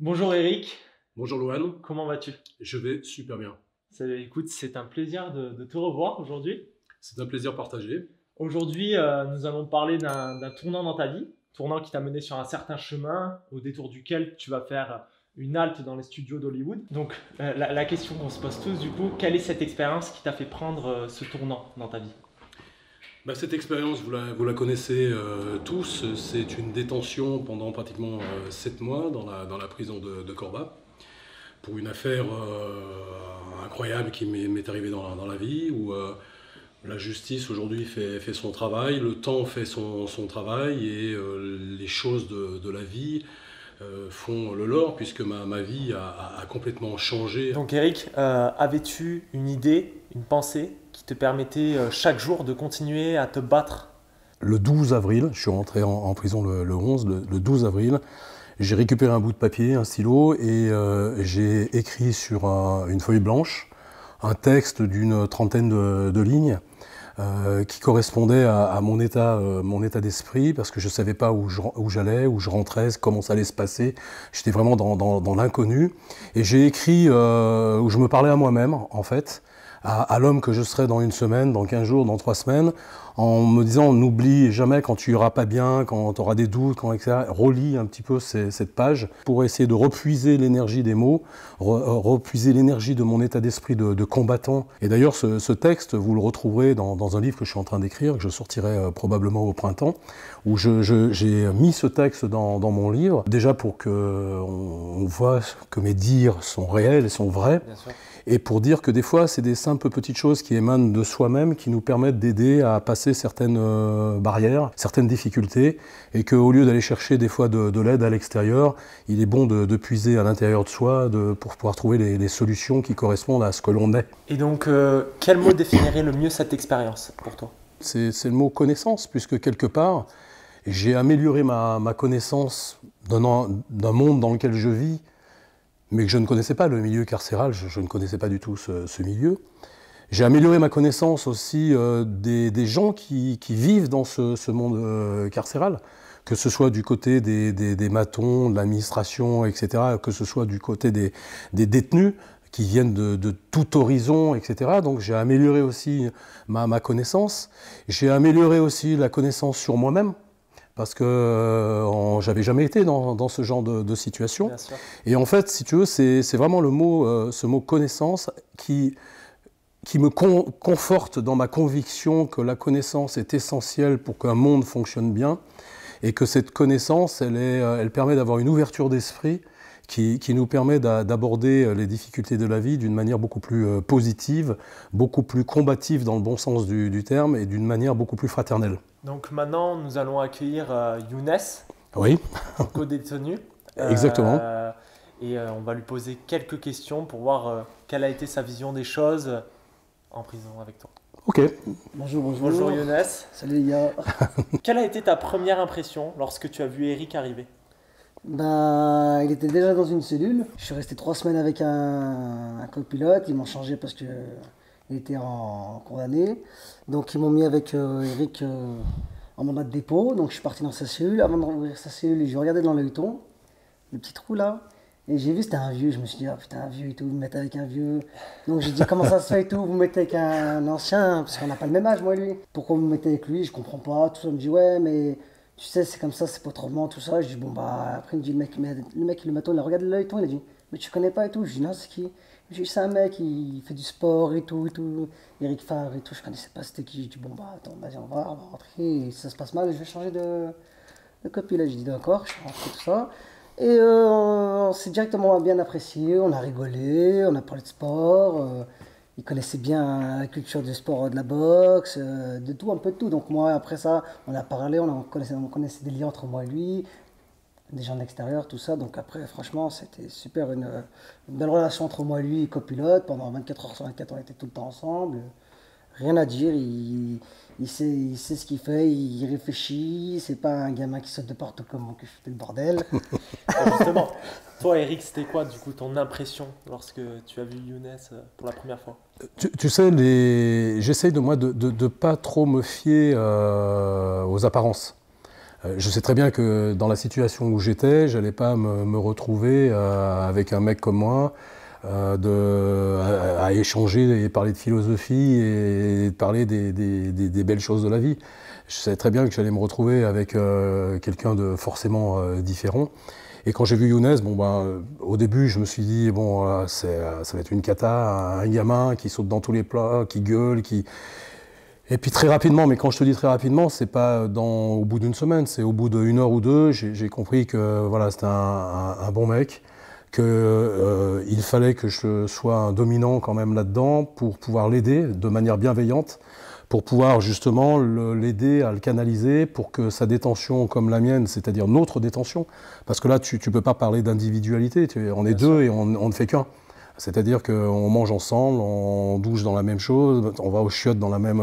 Bonjour Eric, Bonjour Lohan, comment vas-tu? je vais super bien. Écoute, c'est un plaisir de te revoir aujourd'hui. C'est un plaisir partagé. Aujourd'hui, nous allons parler d'un tournant dans ta vie, tournant qui t'a mené sur un certain chemin, au détour duquel tu vas faire une halte dans les studios d'Hollywood. Donc, la question qu'on se pose tous, du coup, quelle est cette expérience qui t'a fait prendre ce tournant dans ta vie? Cette expérience, vous la connaissez tous, c'est une détention pendant pratiquement 7 mois dans la prison de Corba, pour une affaire incroyable qui m'est arrivée dans la vie, où la justice aujourd'hui fait son travail, le temps fait son travail, et les choses de la vie font le leur, puisque ma vie a complètement changé. Donc Eric, avais-tu une idée, une pensée qui te permettait chaque jour de continuer à te battre? Le 12 avril, je suis rentré en prison le 11, le 12 avril, j'ai récupéré un bout de papier, un stylo, et j'ai écrit sur une feuille blanche un texte d'une trentaine de lignes qui correspondait à mon état d'esprit, parce que je ne savais pas où j'allais, où je rentrais, comment ça allait se passer. J'étais vraiment dans l'inconnu. Et j'ai écrit où je me parlais à moi-même, en fait, à l'homme que je serai dans une semaine, dans 15 jours, dans 3 semaines, en me disant, n'oublie jamais quand tu iras pas bien, quand tu auras des doutes, etc. Relis un petit peu cette page pour essayer de repuiser l'énergie des mots, repuiser l'énergie de mon état d'esprit de combattant. Et d'ailleurs, ce texte, vous le retrouverez dans un livre que je suis en train d'écrire, que je sortirai probablement au printemps, où j'ai mis ce texte dans mon livre, déjà pour qu'on voit que mes dires sont réels et sont vrais. Bien sûr. Et pour dire que des fois, c'est des simples petites choses qui émanent de soi-même qui nous permettent d'aider à passer certaines barrières, certaines difficultés, et qu'au lieu d'aller chercher des fois de l'aide à l'extérieur, il est bon de puiser à l'intérieur de soi pour pouvoir trouver les solutions qui correspondent à ce que l'on est. Et donc, quel mot définirait le mieux cette expérience pour toi? C'est le mot connaissance, puisque quelque part, j'ai amélioré ma connaissance d'un monde dans lequel je vis, mais que je ne connaissais pas, le milieu carcéral, je ne connaissais pas du tout ce milieu. J'ai amélioré ma connaissance aussi des gens qui vivent dans ce monde carcéral, que ce soit du côté des matons, de l'administration, etc., que ce soit du côté des détenus qui viennent de tout horizon, etc. Donc j'ai amélioré aussi ma connaissance. J'ai amélioré aussi la connaissance sur moi-même, parce que j'avais jamais été dans ce genre de situation. Bien sûr. Et en fait, si tu veux, c'est vraiment ce mot connaissance qui me conforte dans ma conviction que la connaissance est essentielle pour qu'un monde fonctionne bien, et que cette connaissance, elle permet d'avoir une ouverture d'esprit qui nous permet d'aborder les difficultés de la vie d'une manière beaucoup plus positive, beaucoup plus combative dans le bon sens du terme, et d'une manière beaucoup plus fraternelle. Donc maintenant, nous allons accueillir Younes, Oui, co-détenu. exactement. On va lui poser quelques questions pour voir quelle a été sa vision des choses en prison avec toi. Ok. Bonjour, bonjour. Bonjour Younes. Salut les gars. Quelle a été ta première impression lorsque tu as vu Eric arriver? Il était déjà dans une cellule. Je suis resté 3 semaines avec un copilote. Ils m'ont changé parce que il était en condamné. Donc ils m'ont mis avec Eric en mandat de dépôt. Donc je suis parti dans sa cellule. Avant d'ouvrir sa cellule, j'ai regardé dans l'œilleton, le petit trou là. Et j'ai vu c'était un vieux. Je me suis dit, ah putain, un vieux et tout, vous me mettez avec un vieux. Donc j'ai dit, comment ça se fait et tout, vous me mettez avec un ancien, parce qu'on n'a pas le même âge, moi et lui. Pourquoi vous me mettez avec lui? Je comprends pas. Tout ça, il me dit, ouais, mais tu sais, c'est comme ça, c'est pas autrement, tout ça. Je dis, bon, bah, après, il me dit, le mec, le matin, il a regardé l'œilleton, il a dit, mais tu connais pas et tout. Je dis, non, c'est qui? Je dis, c'est un mec, il fait du sport et tout, Eric Favre et tout. Je connaissais pas c'était qui. Je dis, bon, bah, attends, vas-y, on va rentrer. Et si ça se passe mal, je vais changer de copie. Là, j'ai dit, d'accord, je suis rentré, tout ça. Et on s'est directement bien apprécié, on a rigolé, on a parlé de sport. Il connaissait bien la culture du sport, de la boxe, de tout, un peu de tout. Donc moi, après ça, on a parlé, on connaissait des liens entre moi et lui, des gens de l'extérieur, tout ça. Donc après, franchement, c'était super, une belle relation entre moi et lui, copilote. Pendant 24 heures sur 24, on était tout le temps ensemble. Rien à dire, il sait ce qu'il fait, il réfléchit. C'est pas un gamin qui saute de partout comme moi que je fais le bordel. Alors justement, toi Eric, c'était quoi du coup ton impression lorsque tu as vu Younes pour la première fois? Tu sais, j'essaye de moi de pas trop me fier aux apparences. Je sais très bien que dans la situation où j'étais, j'allais pas me retrouver avec un mec comme moi, à échanger et parler de philosophie et parler des belles choses de la vie. Je savais très bien que j'allais me retrouver avec quelqu'un de forcément différent. Et quand j'ai vu Younes, au début, je me suis dit, ça va être une cata, un gamin qui saute dans tous les plats, qui gueule, qui... Et puis très rapidement, mais quand je te dis très rapidement, c'est pas au bout d'une semaine, c'est au bout d'une heure ou deux, j'ai compris que voilà, c'était un bon mec, qu'il fallait que je sois un dominant quand même là-dedans pour pouvoir l'aider de manière bienveillante, pour pouvoir justement l'aider à le canaliser pour que sa détention comme la mienne, c'est-à-dire notre détention, parce que là tu peux pas parler d'individualité, on est deux et on ne fait qu'un. C'est-à-dire qu'on mange ensemble, on douche dans la même chose, on va aux chiottes dans la même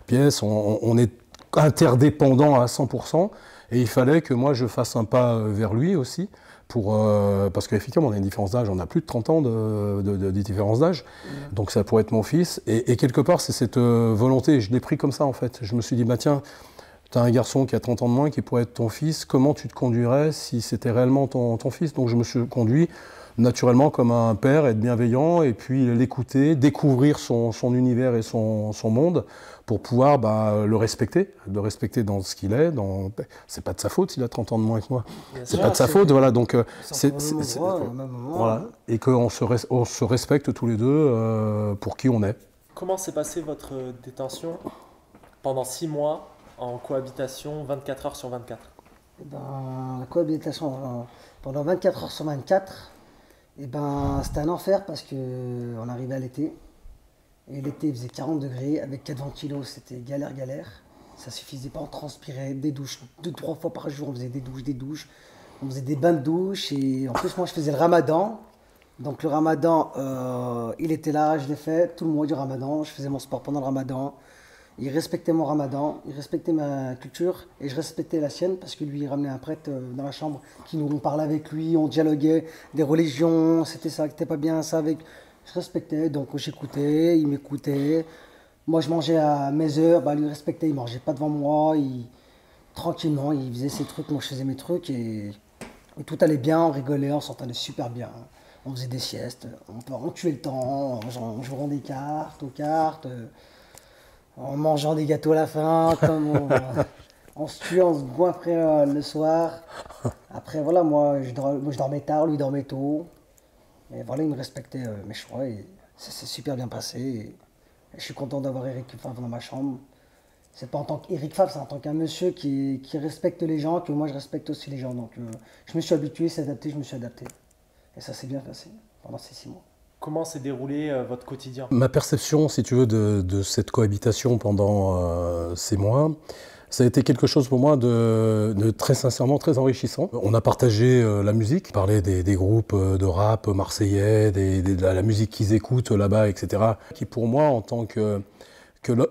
pièce, on est interdépendants à 100%, et il fallait que moi je fasse un pas vers lui aussi, parce qu'effectivement on a une différence d'âge, on a plus de 30 ans de différence d'âge, donc ça pourrait être mon fils, et quelque part c'est cette volonté, je l'ai pris comme ça en fait, je me suis dit tiens, tu as un garçon qui a 30 ans de moins qui pourrait être ton fils, comment tu te conduirais si c'était réellement ton fils? Donc je me suis conduit naturellement comme un père, être bienveillant et puis l'écouter, découvrir son univers et son monde pour pouvoir le respecter dans ce qu'il est. C'est pas de sa faute s'il a 30 ans de moins que moi. C'est pas de sa faute, voilà. Donc voilà, et qu'on se respecte tous les deux pour qui on est. Comment s'est passée votre détention pendant 6 mois en cohabitation 24 heures sur 24? La cohabitation pendant 24 heures sur 24, c'était un enfer parce qu'on arrivait à l'été. Et l'été, il faisait 40 degrés. Avec 4 ventilos, c'était galère. Ça suffisait pas, on transpirait. Des douches, 2-3 fois par jour, on faisait des douches. On faisait des bains de douche. Et en plus, moi, je faisais le ramadan. Donc le ramadan, il était là, je l'ai fait tout le mois du ramadan. Je faisais mon sport pendant le ramadan. Il respectait mon ramadan, il respectait ma culture et je respectais la sienne parce que lui, il ramenait un prêtre dans la chambre on parlait avec lui, on dialoguait des religions, c'était ça qui n'était pas bien, ça avec... Je respectais, donc j'écoutais, il m'écoutait. Moi, je mangeais à mes heures, lui, il respectait, il ne mangeait pas devant moi, tranquillement, il faisait ses trucs, moi, je faisais mes trucs et tout allait bien, on rigolait, on s'entendait super bien. On faisait des siestes, on tuait le temps, en jouant des cartes, aux cartes... en mangeant des gâteaux à la fin, on se tuait, on se goinfrait le soir. Après, voilà, moi je dormais tard, lui dormait tôt. Et voilà, il me respectait mes choix et ça s'est super bien passé. Et je suis content d'avoir Eric Favre dans ma chambre. C'est pas en tant qu'Eric Favre, c'est en tant qu'un monsieur qui respecte les gens, que moi je respecte aussi les gens. Donc je me suis habitué, je me suis adapté. Et ça s'est bien passé pendant ces 6 mois. Comment s'est déroulé votre quotidien? Ma perception, si tu veux, de cette cohabitation pendant ces mois, ça a été quelque chose pour moi de très sincèrement très enrichissant. On a partagé la musique, parlé des groupes de rap marseillais, de la musique qu'ils écoutent là-bas, etc. Qui pour moi, en tant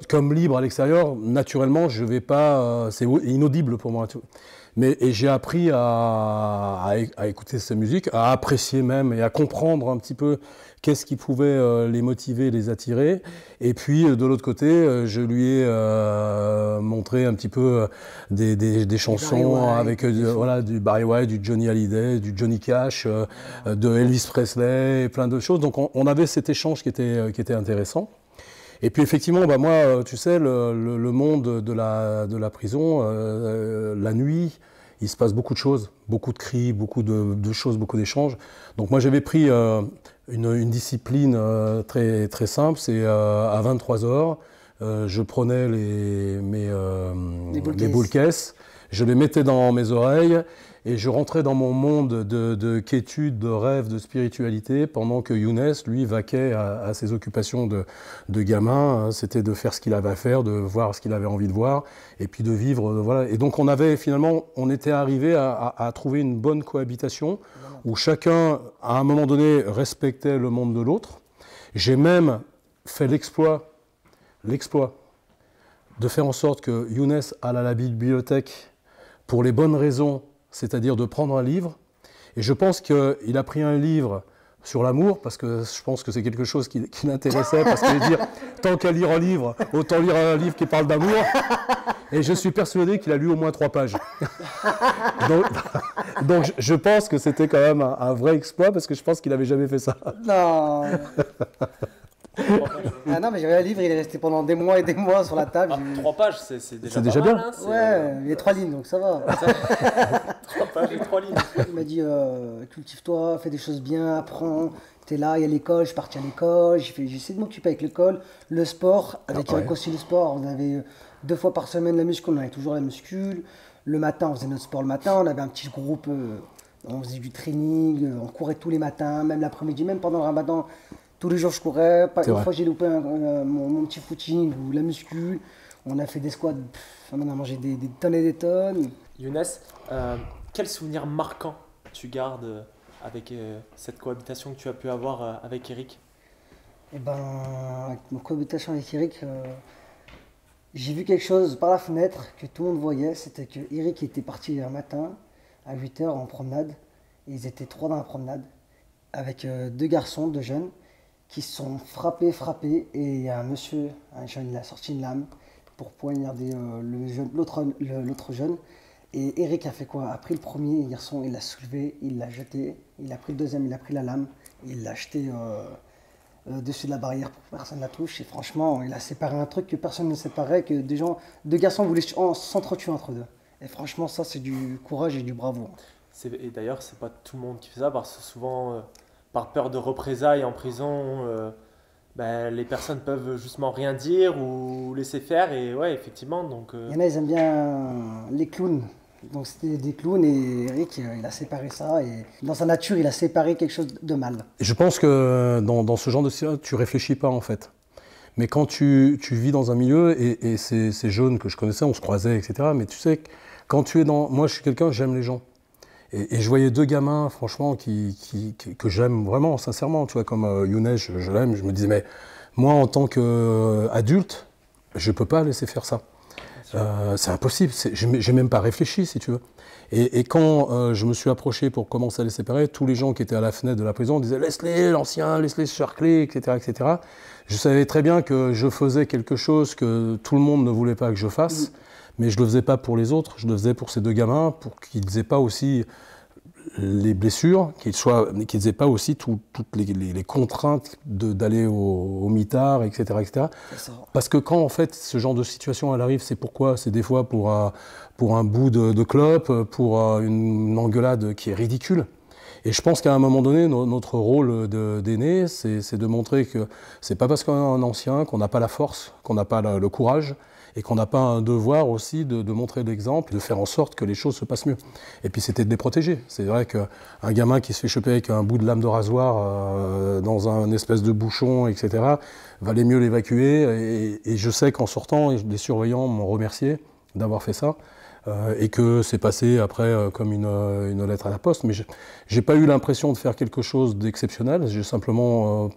comme libre à l'extérieur, naturellement, je vais pas, c'est inaudible pour moi. Et j'ai appris à écouter cette musique, à apprécier même et à comprendre un petit peu qu'est-ce qui pouvait les motiver, les attirer. Et puis de l'autre côté, je lui ai montré un petit peu des chansons avec du Barry White, du Johnny Hallyday, du Johnny Cash, de Elvis Presley, et plein de choses. Donc on avait cet échange qui était intéressant. Et puis effectivement, moi, tu sais, le monde de la prison, la nuit, il se passe beaucoup de choses, beaucoup de cris, beaucoup de choses, beaucoup d'échanges. Donc moi, j'avais pris une discipline très, très simple, c'est à 23h, je prenais les boules caisses, je les mettais dans mes oreilles, et je rentrais dans mon monde de quiétude, de rêve, de spiritualité, pendant que Younes, lui, vaquait à ses occupations de gamin. C'était de faire ce qu'il avait à faire, de voir ce qu'il avait envie de voir, et puis de vivre. Voilà. Et donc on était arrivé à trouver une bonne cohabitation, où chacun, à un moment donné, respectait le monde de l'autre. J'ai même fait l'exploit de faire en sorte que Younes aille à la bibliothèque pour les bonnes raisons, c'est-à-dire de prendre un livre. Et je pense qu'il a pris un livre sur l'amour, parce que je pense que c'est quelque chose qui l'intéressait, parce qu'il dit tant qu'à lire un livre, autant lire un livre qui parle d'amour. Et je suis persuadé qu'il a lu au moins 3 pages. donc je pense que c'était quand même un vrai exploit, parce que je pense qu'il n'avait jamais fait ça. Non. Ah non, mais j'avais un livre, il est resté pendant des mois et des mois sur la table. 3 pages, c'est déjà, déjà pas bien. mal, hein, Ouais, il y a 3 lignes, donc ça va. 3 pages et 3 lignes. Il m'a dit cultive-toi, fais des choses bien, apprends. T'es là, il y a l'école, je suis parti à l'école, j'essaie de m'occuper avec l'école, le sport, avec Eric aussi le sport. On avait 2 fois par semaine la muscu, on avait toujours la muscu. Le matin, on faisait notre sport le matin, on avait un petit groupe, on faisait du training, on courait tous les matins, même l'après-midi, même pendant le ramadan. Tous les jours je courais, une fois j'ai loupé mon petit footing ou la muscu. On a fait des squats, on a mangé des tonnes et des tonnes. Younes, quel souvenir marquant tu gardes avec cette cohabitation que tu as pu avoir avec Eric? Et ben, avec mon cohabitation avec Eric, j'ai vu quelque chose par la fenêtre que tout le monde voyait. C'était que Eric était parti un matin à 8 h en promenade. Et ils étaient 3 dans la promenade avec 2 garçons, 2 jeunes, qui se sont frappés. Et il y a un jeune, il a sorti une lame pour poignarder l'autre jeune. Et Eric a fait quoi? A pris le premier garçon, il l'a soulevé, il l'a jeté. Il a pris le deuxième, il a pris la lame, il l'a jeté dessus de la barrière pour que personne ne la touche. Et franchement, il a séparé un truc que personne ne séparait, que 2 garçons voulaient s'entretuer entre eux. Et franchement, ça, c'est du courage et du bravo. Et d'ailleurs, c'est pas tout le monde qui fait ça, parce que souvent, par peur de représailles en prison, les personnes peuvent justement rien dire ou laisser faire. Et ouais, effectivement, donc... Il y en a, ils aiment bien les clowns. Donc c'était des clowns et Eric, il a séparé ça. Et dans sa nature, il a séparé quelque chose de mal. Je pense que dans ce genre de situation, tu réfléchis pas en fait. Mais quand tu vis dans un milieu, et ces jeunes que je connaissais, on se croisait, etc. Mais tu sais, quand tu es dans... Moi, je suis quelqu'un, j'aime les gens. Et je voyais 2 gamins, franchement, que j'aime vraiment, sincèrement. Tu vois, comme Younes, je l'aime. Je me disais, mais moi, en tant qu'adulte, je ne peux pas laisser faire ça. C'est impossible. Je n'ai même pas réfléchi, si tu veux. Et quand je me suis approché pour commencer à les séparer, tous les gens qui étaient à la fenêtre de la prison disaient « Laisse-les, l'ancien, laisse-les se charcler, etc., etc. » Je savais très bien que je faisais quelque chose que tout le monde ne voulait pas que je fasse. Mais je ne le faisais pas pour les autres, je le faisais pour ces 2 gamins, pour qu'ils n'aient pas aussi les blessures, qu'ils n'aient pas aussi toutes les contraintes d'aller au mitard, etc., etc. Parce que quand en fait ce genre de situation elle arrive, c'est pourquoi? C'est des fois pour un bout de clope, pour une engueulade qui est ridicule. Et je pense qu'à un moment donné, notre rôle d'aîné, c'est de montrer que c'est pas parce qu'on est un ancien qu'on n'a pas la force, qu'on n'a pas le courage, et qu'on n'a pas un devoir aussi de montrer l'exemple, de faire en sorte que les choses se passent mieux. Et puis c'était de les protéger. C'est vrai qu'un gamin qui se fait choper avec un bout de lame de rasoir dans un espèce de bouchon, etc., valait mieux l'évacuer. Et je sais qu'en sortant, les surveillants m'ont remercié d'avoir fait ça. Et que c'est passé après comme une lettre à la poste. Mais j'ai pas eu l'impression de faire quelque chose d'exceptionnel. J'ai simplement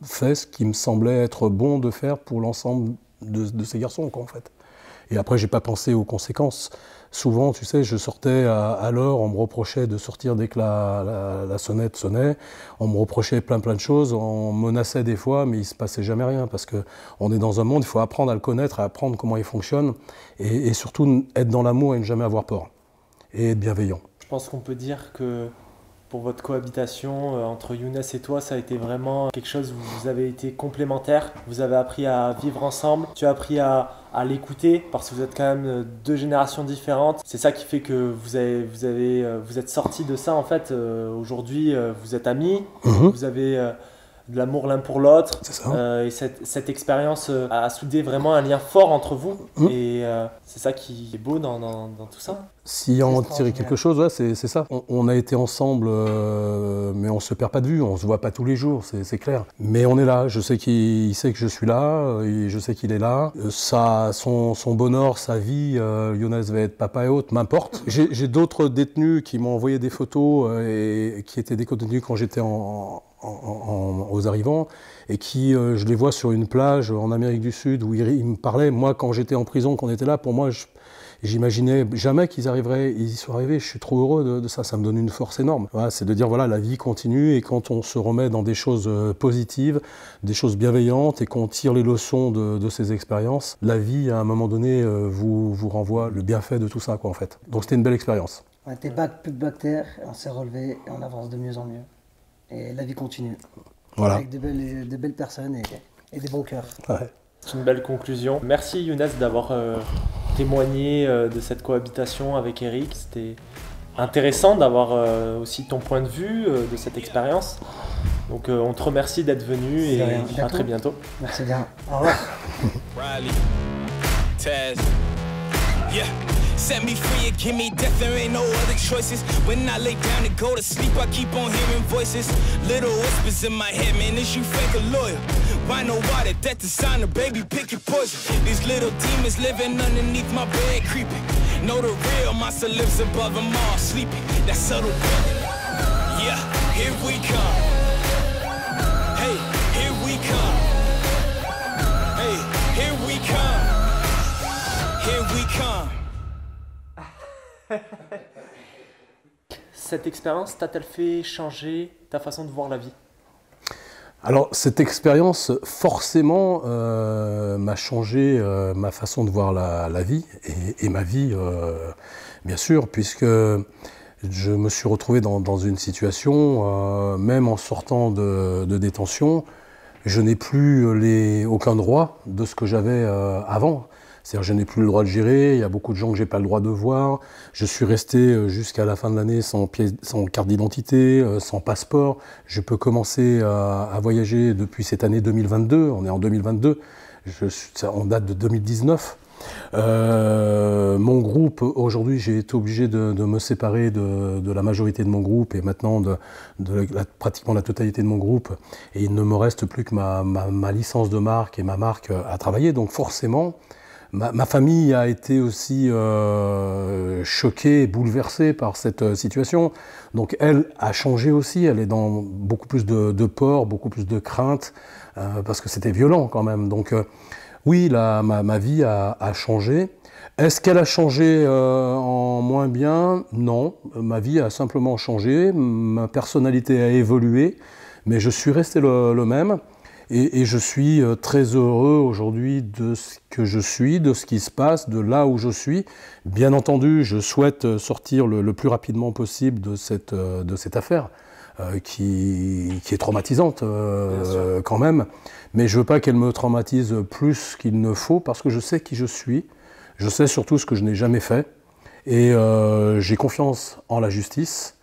fait ce qui me semblait être bon de faire pour l'ensemble de ces garçons, quoi, en fait. Et après, j'ai pas pensé aux conséquences. Souvent, tu sais, je sortais à l'heure, on me reprochait de sortir dès que la sonnette sonnait, on me reprochait plein de choses, on menaçait des fois, mais il se passait jamais rien, parce qu'on est dans un monde, il faut apprendre à le connaître, à apprendre comment il fonctionne, et surtout être dans l'amour et ne jamais avoir peur, et être bienveillant. Je pense qu'on peut dire que pour votre cohabitation entre Younes et toi, ça a été vraiment quelque chose où vous avez été complémentaires, vous avez appris à vivre ensemble, tu as appris à l'écouter parce que vous êtes quand même 2 générations différentes. C'est ça qui fait que vous êtes sortis de ça en fait. Aujourd'hui, vous êtes amis, vous avez de l'amour l'un pour l'autre. Et cette expérience a soudé vraiment un lien fort entre vous. Et c'est ça qui est beau dans tout ça. Si on tirait quelque chose, ouais, c'est ça. On a été ensemble, mais on ne se perd pas de vue, on ne se voit pas tous les jours, c'est clair. Mais on est là, je sais qu'il sait que je suis là, et je sais qu'il est là. Son bonheur, sa vie, Younes va être papa et autres, m'importe. J'ai d'autres détenus qui m'ont envoyé des photos et qui étaient des détenus quand j'étais aux arrivants et qui, je les vois sur une plage en Amérique du Sud où ils me parlaient. Moi, quand j'étais en prison, qu'on était là, pour moi, J'imaginais jamais qu'ils arriveraient, ils y sont arrivés, je suis trop heureux de ça, ça me donne une force énorme. Voilà, c'est de dire voilà, la vie continue et quand on se remet dans des choses positives, des choses bienveillantes et qu'on tire les leçons de ces expériences, la vie à un moment donné vous renvoie le bienfait de tout ça quoi en fait. Donc c'était une belle expérience. On était bac, plus de bactères, on s'est relevé et on avance de mieux en mieux. Et la vie continue. Voilà. Avec de belles personnes et des bons cœurs. Ouais. C'est une belle conclusion. Merci Younes d'avoir témoigné de cette cohabitation avec Eric. C'était intéressant d'avoir aussi ton point de vue de cette expérience. Donc on te remercie d'être venu et à très bientôt. Merci bien. Au revoir. Riley, Taz, yeah. Set me free and give me death, there ain't no other choices. When I lay down to go to sleep, I keep on hearing voices. Little whispers in my head, man, is you fake or loyal? Why no water, that designer, baby, pick your poison. These little demons living underneath my bed, creeping. Know the real monster lives above them all, sleeping. That subtle breathing. Yeah, here we come. Hey, here we come. Hey, here we come. Here we come. Cette expérience t'a-t-elle fait changer ta façon de voir la vie? Alors cette expérience forcément m'a changé ma façon de voir la vie et ma vie bien sûr puisque je me suis retrouvé dans une situation même en sortant de détention je n'ai plus aucun droit de ce que j'avais avant. C'est-à-dire je n'ai plus le droit de gérer, il y a beaucoup de gens que je n'ai pas le droit de voir. Je suis resté jusqu'à la fin de l'année sans carte d'identité, sans passeport. Je peux commencer à voyager depuis cette année 2022, on est en 2022, on date de 2019. Mon groupe, aujourd'hui j'ai été obligé de me séparer de la majorité de mon groupe et maintenant pratiquement la totalité de mon groupe. Et il ne me reste plus que ma licence de marque et ma marque à travailler, donc forcément, ma famille a été aussi choquée, bouleversée par cette situation. Donc elle a changé aussi, elle est dans beaucoup plus de peur, beaucoup plus de crainte, parce que c'était violent quand même. Donc oui, ma vie a changé. Est-ce qu'elle a changé en moins bien? Non, ma vie a simplement changé, ma personnalité a évolué, mais je suis resté le même. Et je suis très heureux aujourd'hui de ce que je suis, de ce qui se passe, de là où je suis. Bien entendu, je souhaite sortir le plus rapidement possible de cette affaire qui est traumatisante quand même. Mais je ne veux pas qu'elle me traumatise plus qu'il ne faut parce que je sais qui je suis. Je sais surtout ce que je n'ai jamais fait. Et j'ai confiance en la justice.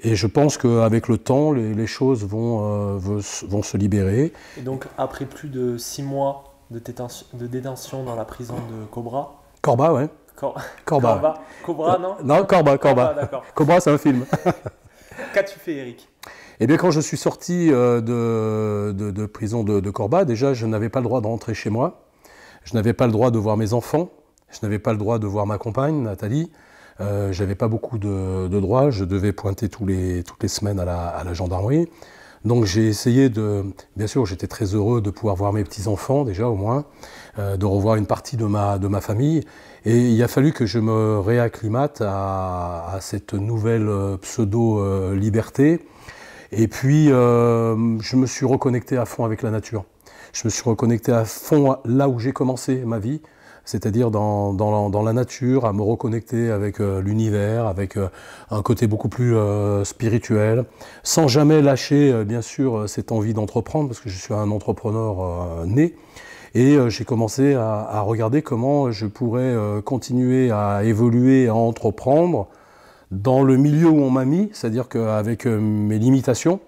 Et je pense qu'avec le temps, les choses vont se libérer. Et donc, après plus de 6 mois de détention dans la prison de Cobra. Corba, ouais. Corba. Ouais. Cobra, non? Non, Corba. D'accord. Cobra, c'est un film. Qu'as-tu fait, Eric? Eh bien, quand je suis sorti de prison de Corba, déjà, je n'avais pas le droit de rentrer chez moi. Je n'avais pas le droit de voir mes enfants. Je n'avais pas le droit de voir ma compagne, Nathalie. J'avais pas beaucoup de droits, je devais pointer toutes les semaines à la gendarmerie. Donc j'ai essayé bien sûr j'étais très heureux de pouvoir voir mes petits-enfants déjà au moins, de revoir une partie de ma famille. Et il a fallu que je me réacclimate à cette nouvelle pseudo-liberté. Et puis je me suis reconnecté à fond avec la nature. Je me suis reconnecté à fond là où j'ai commencé ma vie. C'est-à-dire dans la nature, à me reconnecter avec l'univers, avec un côté beaucoup plus spirituel, sans jamais lâcher, bien sûr, cette envie d'entreprendre, parce que je suis un entrepreneur né. Et j'ai commencé à regarder comment je pourrais continuer à évoluer, à entreprendre dans le milieu où on m'a mis, c'est-à-dire qu'avec mes limitations,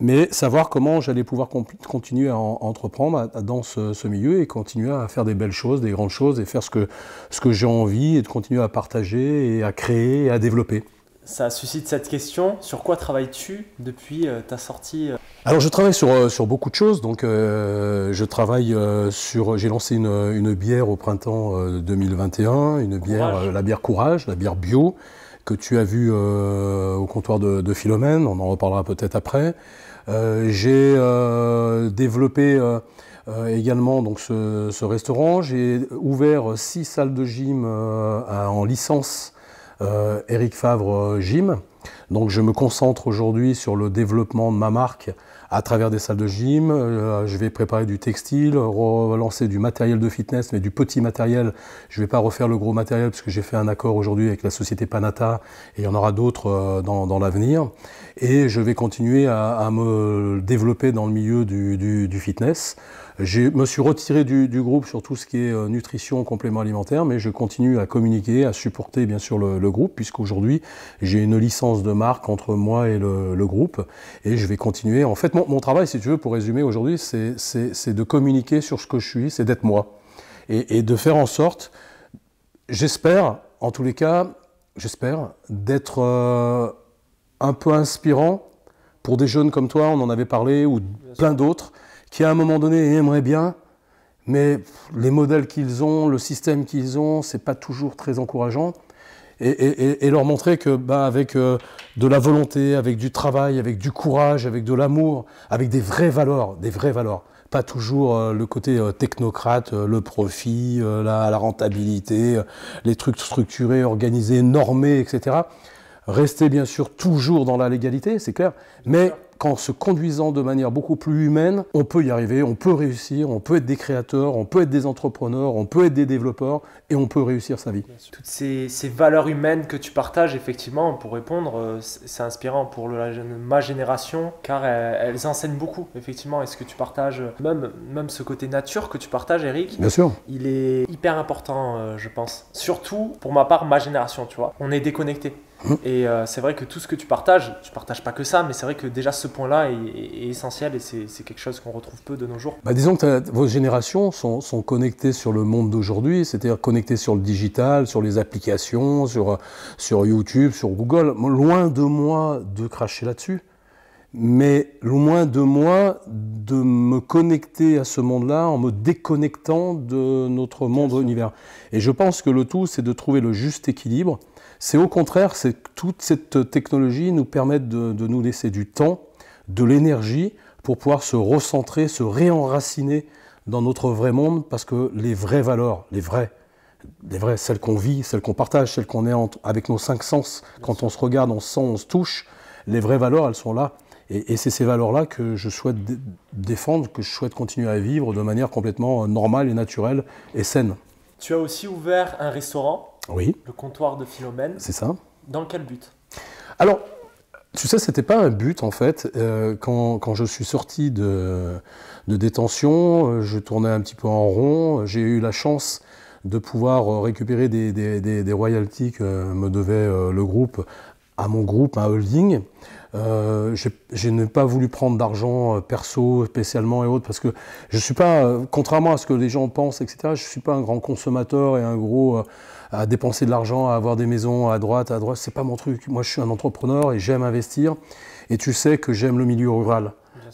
mais savoir comment j'allais pouvoir continuer à entreprendre dans ce milieu et continuer à faire des belles choses, des grandes choses et faire ce que j'ai envie et de continuer à partager et à créer et à développer. Ça suscite cette question, sur quoi travailles-tu depuis ta sortie? Alors je travaille sur beaucoup de choses, donc je travaille j'ai lancé une bière au printemps 2021, une bière, la bière Courage, la bière bio, que tu as vu au comptoir de Philomène, on en reparlera peut-être après. J'ai développé également donc, ce restaurant. J'ai ouvert 6 salles de gym en licence Eric Favre Gym. Donc je me concentre aujourd'hui sur le développement de ma marque à travers des salles de gym. Je vais préparer du textile, relancer du matériel de fitness, mais du petit matériel. Je ne vais pas refaire le gros matériel parce que j'ai fait un accord aujourd'hui avec la société Panata et il y en aura d'autres dans l'avenir. Et je vais continuer à me développer dans le milieu du fitness. Je me suis retiré du groupe sur tout ce qui est nutrition, complément alimentaire, mais je continue à communiquer, à supporter bien sûr le groupe, puisqu'aujourd'hui j'ai une licence de marque entre moi et le groupe, et je vais continuer. En fait, mon travail, si tu veux, pour résumer aujourd'hui, c'est de communiquer sur ce que je suis, c'est d'être moi, et de faire en sorte, j'espère, en tous les cas, j'espère, d'être un peu inspirant pour des jeunes comme toi, on en avait parlé, ou plein d'autres, qui à un moment donné aimeraient bien, mais les modèles qu'ils ont, le système qu'ils ont, c'est pas toujours très encourageant. Et leur montrer que avec de la volonté, avec du travail, avec du courage, avec de l'amour, avec des vraies valeurs, pas toujours le côté technocrate, le profit, la rentabilité, les trucs structurés, organisés, normés, etc. Rester bien sûr toujours dans la légalité, c'est clair, mais qu'en se conduisant de manière beaucoup plus humaine, on peut y arriver, on peut réussir, on peut être des créateurs, on peut être des entrepreneurs, on peut être des développeurs et on peut réussir sa vie. Toutes ces valeurs humaines que tu partages, effectivement, pour répondre, c'est inspirant pour ma génération car elles enseignent beaucoup, effectivement. Et ce que tu partages, même ce côté nature que tu partages, Eric, bien sûr, il est hyper important, je pense. Surtout, pour ma part, ma génération, tu vois. On est déconnecté. Et c'est vrai que tout ce que tu partages pas que ça, mais c'est vrai que déjà ce point-là est essentiel et c'est quelque chose qu'on retrouve peu de nos jours. Disons que vos générations sont connectées sur le monde d'aujourd'hui, c'est-à-dire connectées sur le digital, sur les applications, sur YouTube, sur Google. Loin de moi de cracher là-dessus, mais loin de moi de me connecter à ce monde-là en me déconnectant de notre monde univers. Et je pense que le tout, c'est de trouver le juste équilibre. C'est au contraire, c'est que toute cette technologie nous permet de nous laisser du temps, de l'énergie pour pouvoir se recentrer, se réenraciner dans notre vrai monde, parce que les vraies valeurs, les vraies, celles qu'on vit, celles qu'on partage, celles qu'on est avec nos 5 sens, quand on se regarde, on se sent, on se touche, les vraies valeurs, elles sont là. Et c'est ces valeurs-là que je souhaite défendre, que je souhaite continuer à vivre de manière complètement normale et naturelle et saine. Tu as aussi ouvert un restaurant. Oui. Le comptoir de Philomène. C'est ça. Dans quel but? Alors, tu sais, c'était pas un but en fait. Quand je suis sorti de détention, je tournais un petit peu en rond. J'ai eu la chance de pouvoir récupérer des royalties que me devait le groupe, à mon groupe, un holding. Je n'ai pas voulu prendre d'argent perso spécialement et autres parce que je suis pas, contrairement à ce que les gens pensent, etc., je suis pas un grand consommateur et un gros à dépenser de l'argent, à avoir des maisons à droite, c'est pas mon truc. Moi, je suis un entrepreneur et j'aime investir. Et tu sais que j'aime le milieu rural.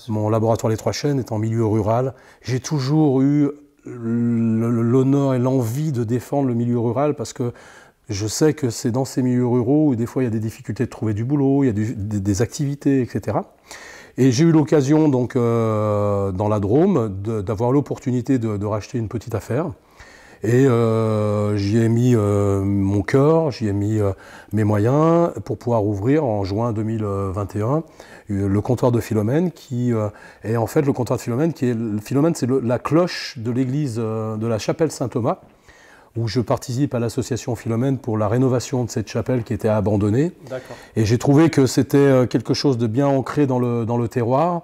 Mon laboratoire Les Trois Chênes est en milieu rural. J'ai toujours eu l'honneur et l'envie de défendre le milieu rural parce que je sais que c'est dans ces milieux ruraux où des fois il y a des difficultés de trouver du boulot, il y a des activités, etc. Et j'ai eu l'occasion, donc, dans la Drôme, d'avoir l'opportunité de racheter une petite affaire. Et j'y ai mis mon cœur, j'y ai mis mes moyens pour pouvoir ouvrir en juin 2021 le comptoir de Philomène qui est en fait le comptoir de Philomène Philomène, c'est la cloche de l'église de la chapelle Saint-Thomas où je participe à l'association Philomène pour la rénovation de cette chapelle qui était abandonnée. D'accord. Et j'ai trouvé que c'était quelque chose de bien ancré dans le terroir,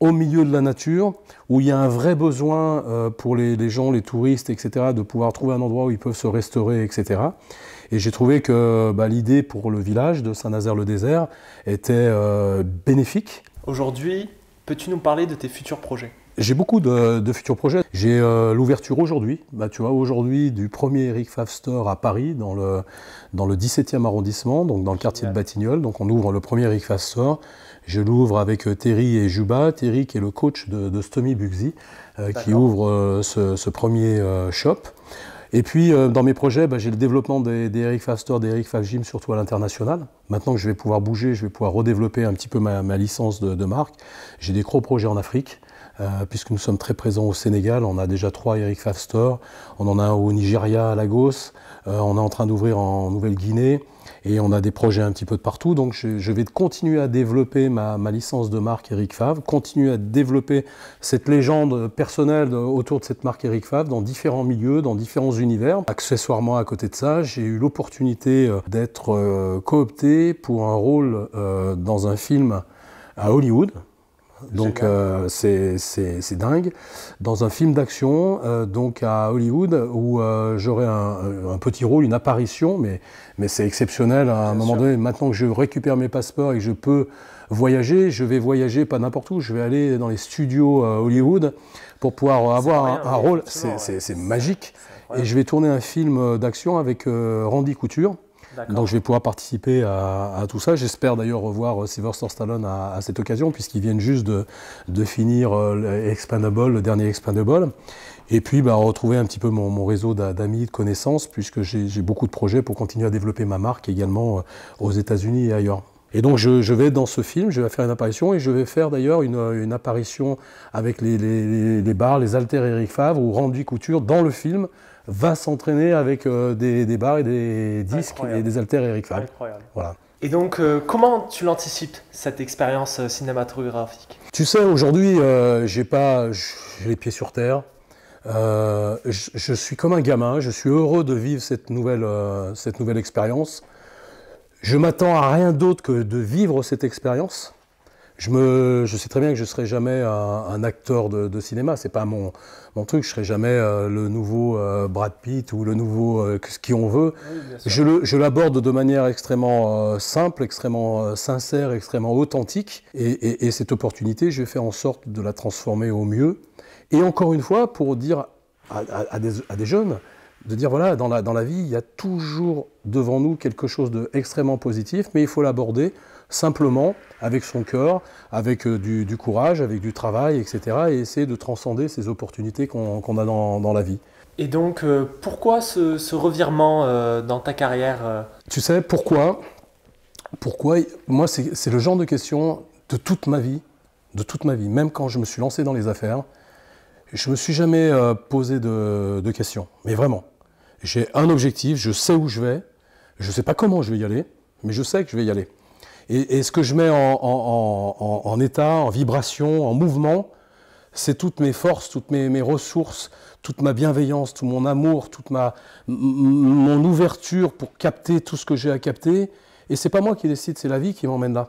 au milieu de la nature, où il y a un vrai besoin pour les gens, les touristes, etc., de pouvoir trouver un endroit où ils peuvent se restaurer, etc. Et j'ai trouvé que l'idée pour le village de Saint-Nazaire-le-Désert était bénéfique. Aujourd'hui, peux-tu nous parler de tes futurs projets ? J'ai beaucoup de futurs projets. J'ai l'ouverture aujourd'hui, tu vois, aujourd'hui du premier Eric Favre Store à Paris, dans le 17e arrondissement, donc dans le quartier de Batignolles. Donc on ouvre le premier Eric Favre Store. Je l'ouvre avec Terry et Juba. Terry qui est le coach de Stomy Bugsy, qui ouvre ce premier shop. Et puis dans mes projets, j'ai le développement des Eric Favre Store, des Eric Favre Gym, surtout à l'international. Maintenant que je vais pouvoir bouger, je vais pouvoir redévelopper un petit peu ma licence de marque. J'ai des gros projets en Afrique. puisque nous sommes très présents au Sénégal. On a déjà 3 Eric Favre Store, on en a un au Nigeria, à Lagos, on est en train d'ouvrir en Nouvelle-Guinée, et on a des projets un petit peu de partout. Donc je vais continuer à développer ma licence de marque Eric Favre, continuer à développer cette légende personnelle autour de cette marque Eric Favre dans différents milieux, dans différents univers. Accessoirement, à côté de ça, j'ai eu l'opportunité d'être coopté pour un rôle dans un film à Hollywood. Donc c'est dingue. Dans un film d'action, donc à Hollywood, où j'aurai un petit rôle, une apparition, mais c'est exceptionnel à un moment donné. Maintenant que je récupère mes passeports et que je peux voyager, je vais voyager pas n'importe où, je vais aller dans les studios Hollywood pour pouvoir avoir un rôle. C'est magique. Et je vais tourner un film d'action avec Randy Couture. Donc je vais pouvoir participer à tout ça. J'espère d'ailleurs revoir Sylvester Stallone à cette occasion, puisqu'ils viennent juste de finir le dernier Expandable. Et puis retrouver un petit peu mon réseau d'amis, de connaissances, puisque j'ai beaucoup de projets pour continuer à développer ma marque également aux États-Unis et ailleurs. Et donc je vais dans ce film, je vais faire une apparition, et je vais faire d'ailleurs une apparition avec les barres, les haltères Eric Favre, où Randy Couture, dans le film, va s'entraîner avec des barres et des disques et des haltères Eric Favre. Incroyable. Voilà. Et donc, comment tu l'anticipes, cette expérience cinématographique? Tu sais, aujourd'hui, j'ai les pieds sur terre. Je suis comme un gamin, je suis heureux de vivre cette nouvelle expérience. Je m'attends à rien d'autre que de vivre cette expérience. Je sais très bien que je ne serai jamais un acteur de cinéma, c'est pas mon truc, je ne serai jamais le nouveau Brad Pitt ou le nouveau qui on veut. Oui, je l'aborde de manière extrêmement simple, extrêmement sincère, extrêmement authentique, et cette opportunité, je vais faire en sorte de la transformer au mieux. Et encore une fois, pour dire à des jeunes, de dire voilà, dans la vie, il y a toujours devant nous quelque chose d'extrêmement positif, mais il faut l'aborder simplement avec son cœur, avec du courage, avec du travail, etc. et essayer de transcender ces opportunités qu'on a dans la vie. Et donc, pourquoi ce revirement dans ta carrière Tu sais, pourquoi? Moi, c'est le genre de question de toute ma vie, même quand je me suis lancé dans les affaires, je ne me suis jamais posé de questions, mais vraiment. J'ai un objectif, je sais où je vais, je ne sais pas comment je vais y aller, mais je sais que je vais y aller. Et ce que je mets en état, en vibration, en mouvement, c'est toutes mes forces, toutes mes ressources, toute ma bienveillance, tout mon amour, toute mon ouverture pour capter tout ce que j'ai à capter. Et c'est pas moi qui décide, c'est la vie qui m'emmène là.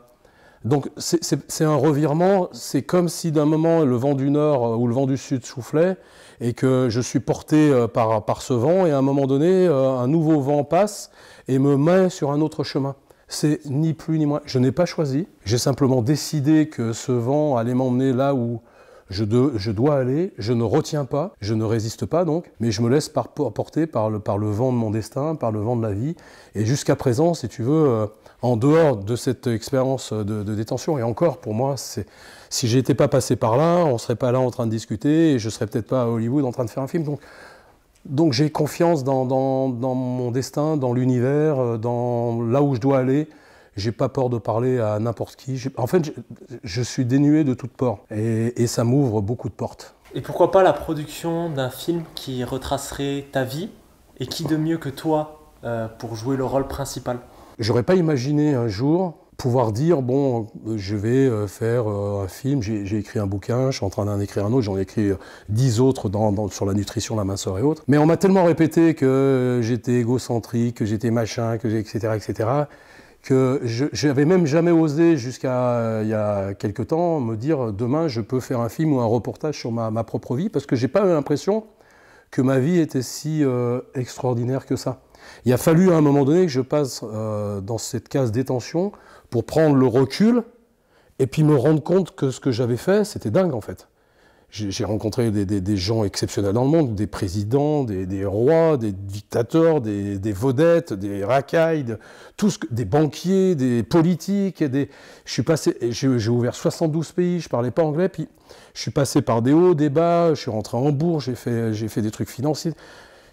Donc c'est un revirement, c'est comme si d'un moment le vent du nord ou le vent du sud soufflait et que je suis porté par ce vent, et à un moment donné, un nouveau vent passe et me met sur un autre chemin. C'est ni plus ni moins. Je n'ai pas choisi, j'ai simplement décidé que ce vent allait m'emmener là où je dois aller. Je ne retiens pas, je ne résiste pas donc, mais je me laisse porter par le vent de mon destin, par le vent de la vie. Et jusqu'à présent, si tu veux, en dehors de cette expérience de détention, et encore pour moi, si j'étais pas passé par là, on serait pas là en train de discuter, et je serais peut-être pas à Hollywood en train de faire un film. Donc j'ai confiance dans mon destin, dans l'univers, dans là où je dois aller. J'ai pas peur de parler à n'importe qui. En fait, je suis dénué de toute peur. Et ça m'ouvre beaucoup de portes. Et pourquoi pas la production d'un film qui retracerait ta vie? Et qui de mieux que toi pour jouer le rôle principal? J'aurais pas imaginé un jour pouvoir dire, bon, je vais faire un film, j'ai écrit un bouquin, je suis en train d'en écrire un autre, j'en ai écrit 10 autres sur la nutrition, la minceur et autres. Mais on m'a tellement répété que j'étais égocentrique, que j'étais machin, etc., que je n'avais même jamais osé, jusqu'à il y a quelque temps, me dire, demain, je peux faire un film ou un reportage sur ma propre vie, parce que j'ai pas eu l'impression que ma vie était si extraordinaire que ça. Il a fallu à un moment donné que je passe dans cette case détention pour prendre le recul et puis me rendre compte que ce que j'avais fait, c'était dingue en fait. J'ai rencontré des gens exceptionnels dans le monde, des présidents, des rois, des dictateurs, des vedettes, des racailles, des banquiers, des politiques. J'ai ouvert 72 pays, je ne parlais pas anglais, puis je suis passé par des hauts, des bas, je suis rentré à Hambourg, j'ai fait des trucs financiers.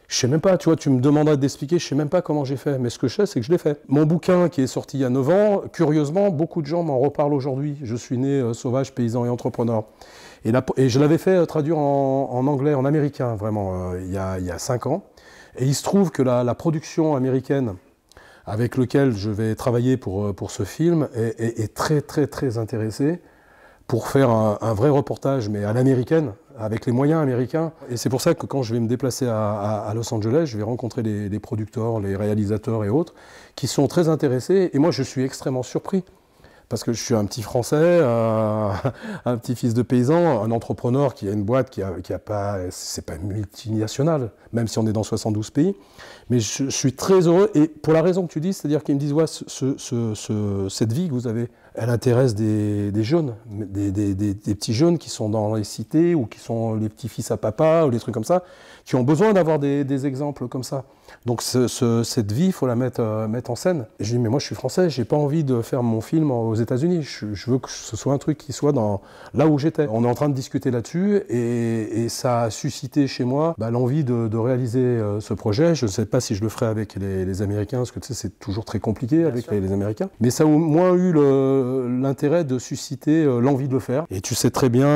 Je sais même pas, tu vois, tu me demanderais d'expliquer, je sais même pas comment j'ai fait, mais ce que je sais, c'est que je l'ai fait. Mon bouquin qui est sorti il y a 9 ans, curieusement, beaucoup de gens m'en reparlent aujourd'hui. Je suis né sauvage, paysan et entrepreneur. Et je l'avais fait traduire en anglais, en américain, vraiment, il y a 5 ans. Et il se trouve que la production américaine avec laquelle je vais travailler pour ce film est très, très, très intéressée pour faire un vrai reportage, mais à l'américaine, avec les moyens américains. Et c'est pour ça que quand je vais me déplacer à Los Angeles, je vais rencontrer les producteurs, les réalisateurs et autres, qui sont très intéressés. Et moi, je suis extrêmement surpris. Parce que je suis un petit Français, un petit fils de paysan, un entrepreneur qui a une boîte qui a pas, c'est pas multinational, même si on est dans 72 pays. Mais je suis très heureux, et pour la raison que tu dis, c'est-à-dire qu'ils me disent, ouais, cette vie que vous avez, elle intéresse des jeunes, des petits jeunes qui sont dans les cités, ou qui sont les petits-fils à papa, ou des trucs comme ça, qui ont besoin d'avoir des exemples comme ça. Donc cette vie, il faut la mettre en scène. Et je dis, mais moi je suis français, j'ai pas envie de faire mon film aux États-Unis. Je veux que ce soit un truc qui soit là où j'étais. On est en train de discuter là-dessus, et ça a suscité chez moi l'envie de réaliser ce projet. Je ne sais pas si je le ferai avec les Américains, parce que tu sais, c'est toujours très compliqué avec les Américains. Mais ça a au moins eu l'intérêt de susciter l'envie de le faire. Et tu sais très bien,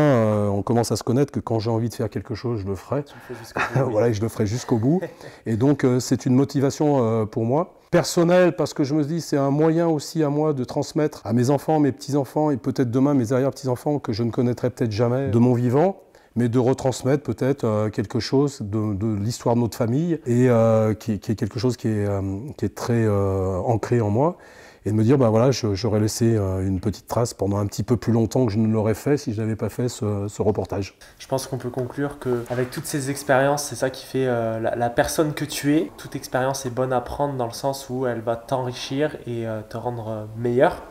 on commence à se connaître, que quand j'ai envie de faire quelque chose, je le ferai. Tu le fais jusqu'au bout. Voilà, et je le ferai jusqu'au bout. Et donc, c'est une motivation pour moi. Personnelle, parce que je me dis, c'est un moyen aussi à moi de transmettre à mes enfants, mes petits-enfants, et peut-être demain mes arrière-petits-enfants que je ne connaîtrai peut-être jamais de mon vivant, mais de retransmettre peut-être quelque chose de l'histoire de notre famille, et qui est quelque chose qui est très ancré en moi. Et de me dire, voilà, j'aurais laissé une petite trace pendant un petit peu plus longtemps que je ne l'aurais fait si je n'avais pas fait ce reportage. Je pense qu'on peut conclure qu'avec toutes ces expériences, c'est ça qui fait la personne que tu es. Toute expérience est bonne à prendre dans le sens où elle va t'enrichir et te rendre meilleur.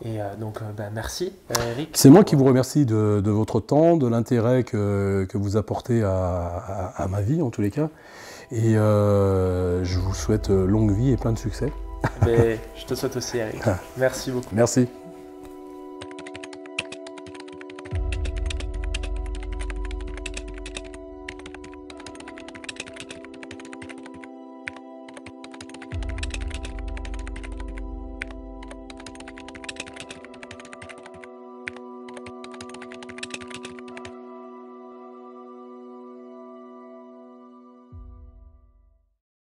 Et donc, merci Eric. C'est moi qui vous remercie de votre temps, de l'intérêt que vous apportez à ma vie en tous les cas. Et je vous souhaite longue vie et plein de succès. Mais je te souhaite aussi, Eric. Merci beaucoup. Merci.